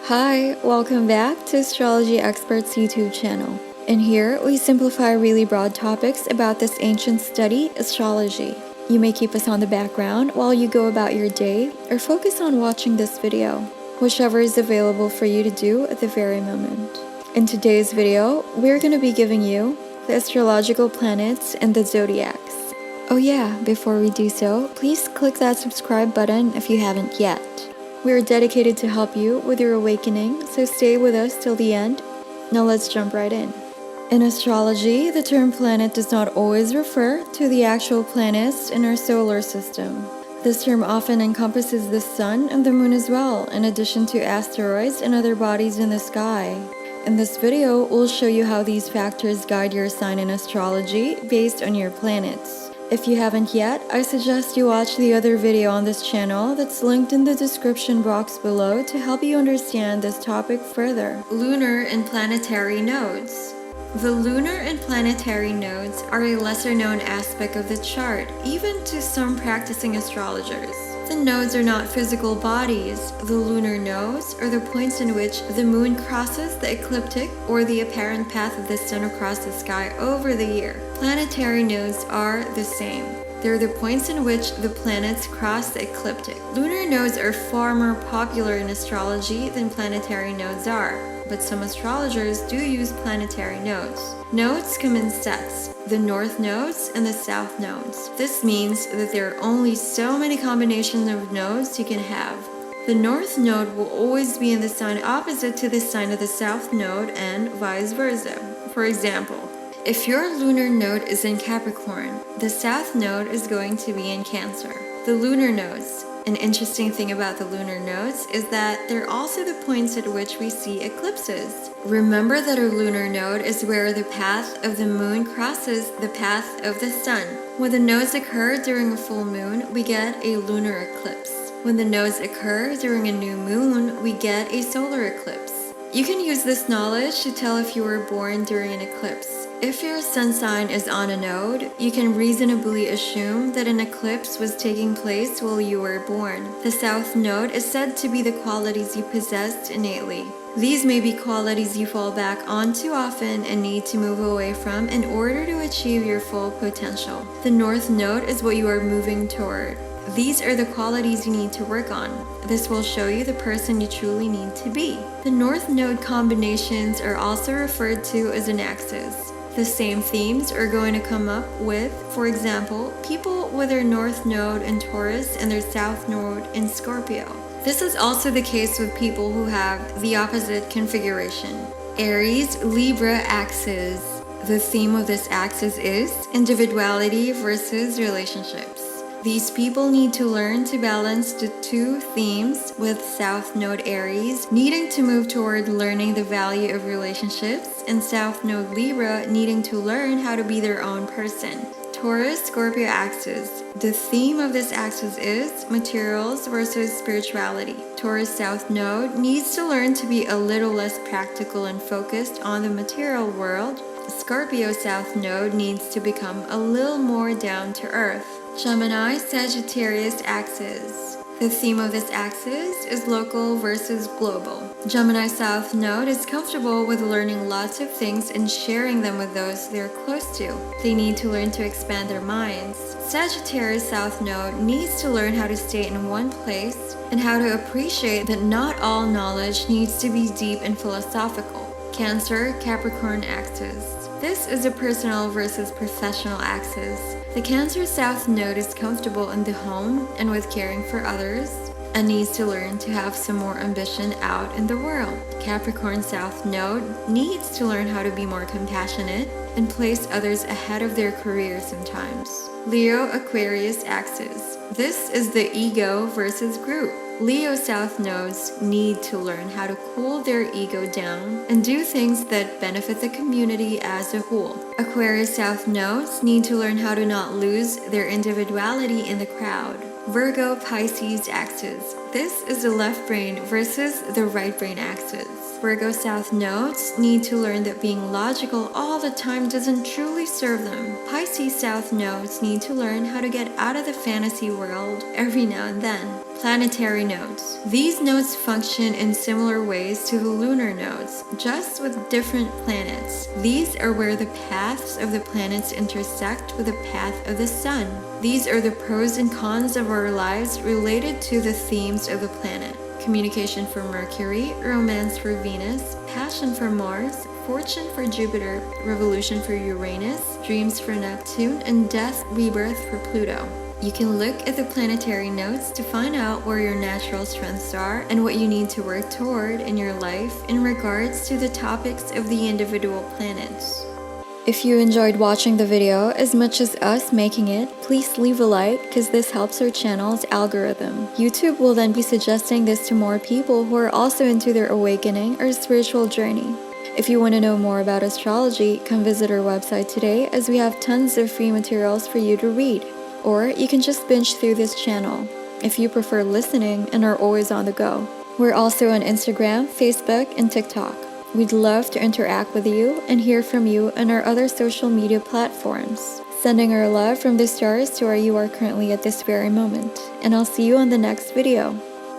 Hi, welcome back to Astrology Experts YouTube channel. In here, we simplify really broad topics about this ancient study, astrology. You may keep us on the background while you go about your day, or focus on watching this video, whichever is available for you to do at the very moment. In today's video, we're going to be giving you the astrological planets and the zodiacs. Oh yeah, before we do so, please click that subscribe button if you haven't yet. We are dedicated to help you with your awakening, so stay with us till the end. Now let's jump right in. In astrology, the term planet does not always refer to the actual planets in our solar system. This term often encompasses the sun and the moon as well, in addition to asteroids and other bodies in the sky. In this video, we'll show you how these factors guide your sign in astrology based on your planets. If you haven't yet, I suggest you watch the other video on this channel that's linked in the description box below to help you understand this topic further. Lunar and planetary nodes. The lunar and planetary nodes are a lesser-known aspect of the chart, even to some practicing astrologers. The nodes are not physical bodies. The lunar nodes are the points in which the moon crosses the ecliptic or the apparent path of the sun across the sky over the year. Planetary nodes are the same. They're the points in which the planets cross the ecliptic. Lunar nodes are far more popular in astrology than planetary nodes are, but some astrologers do use planetary nodes. Nodes come in sets, the north nodes and the south nodes. This means that there are only so many combinations of nodes you can have. The north node will always be in the sign opposite to the sign of the south node and vice versa. For example, if your lunar node is in Capricorn, the south node is going to be in Cancer. The lunar nodes. An interesting thing about the lunar nodes is that they're also the points at which we see eclipses. Remember that our lunar node is where the path of the moon crosses the path of the sun. When the nodes occur during a full moon, we get a lunar eclipse. When the nodes occur during a new moon, we get a solar eclipse. You can use this knowledge to tell if you were born during an eclipse. If your sun sign is on a node, you can reasonably assume that an eclipse was taking place while you were born. The south node is said to be the qualities you possessed innately. These may be qualities you fall back on too often and need to move away from in order to achieve your full potential. The north node is what you are moving toward. These are the qualities you need to work on. This will show you the person you truly need to be. The north node combinations are also referred to as an axis. The same themes are going to come up with, for example, people with their north node in Taurus and their south node in Scorpio. This is also the case with people who have the opposite configuration. Aries, Libra axis. The theme of this axis is individuality versus relationships. These people need to learn to balance the two themes, with South Node Aries needing to move toward learning the value of relationships and South Node Libra needing to learn how to be their own person. Taurus Scorpio axis. The theme of this axis is materials versus spirituality. Taurus South Node needs to learn to be a little less practical and focused on the material world. Scorpio South Node needs to become a little more down to earth. Gemini Sagittarius axis. The theme of this axis is local versus global. Gemini South Node is comfortable with learning lots of things and sharing them with those they're close to. They need to learn to expand their minds. Sagittarius South Node needs to learn how to stay in one place and how to appreciate that not all knowledge needs to be deep and philosophical. Cancer Capricorn axis. This is a personal versus professional axis. The Cancer South Node is comfortable in the home and with caring for others, and needs to learn to have some more ambition out in the world. Capricorn South Node needs to learn how to be more compassionate and place others ahead of their career sometimes. Leo Aquarius axis. This is the ego versus group. Leo South Nodes need to learn how to cool their ego down and do things that benefit the community as a whole. Aquarius South Nodes need to learn how to not lose their individuality in the crowd. Virgo Pisces axis. This is the left brain versus the right brain axis. Virgo South Nodes need to learn that being logical all the time doesn't truly serve them. Pisces South Nodes need to learn how to get out of the fantasy world every now and then. Planetary nodes. These nodes function in similar ways to the lunar nodes, just with different planets. These are where the paths of the planets intersect with the path of the sun. These are the pros and cons of our lives related to the themes of the planet. Communication for Mercury, romance for Venus, passion for Mars, fortune for Jupiter, revolution for Uranus, dreams for Neptune, and death, rebirth for Pluto. You can look at the planetary nodes to find out where your natural strengths are and what you need to work toward in your life in regards to the topics of the individual planets. If you enjoyed watching the video as much as us making it, please leave a like because this helps our channel's algorithm. YouTube will then be suggesting this to more people who are also into their awakening or spiritual journey. If you want to know more about astrology, come visit our website today as we have tons of free materials for you to read. Or you can just binge through this channel, if you prefer listening and are always on the go. We're also on Instagram, Facebook, and TikTok. We'd love to interact with you and hear from you on our other social media platforms. Sending our love from the stars to where you are currently at this very moment. And I'll see you on the next video.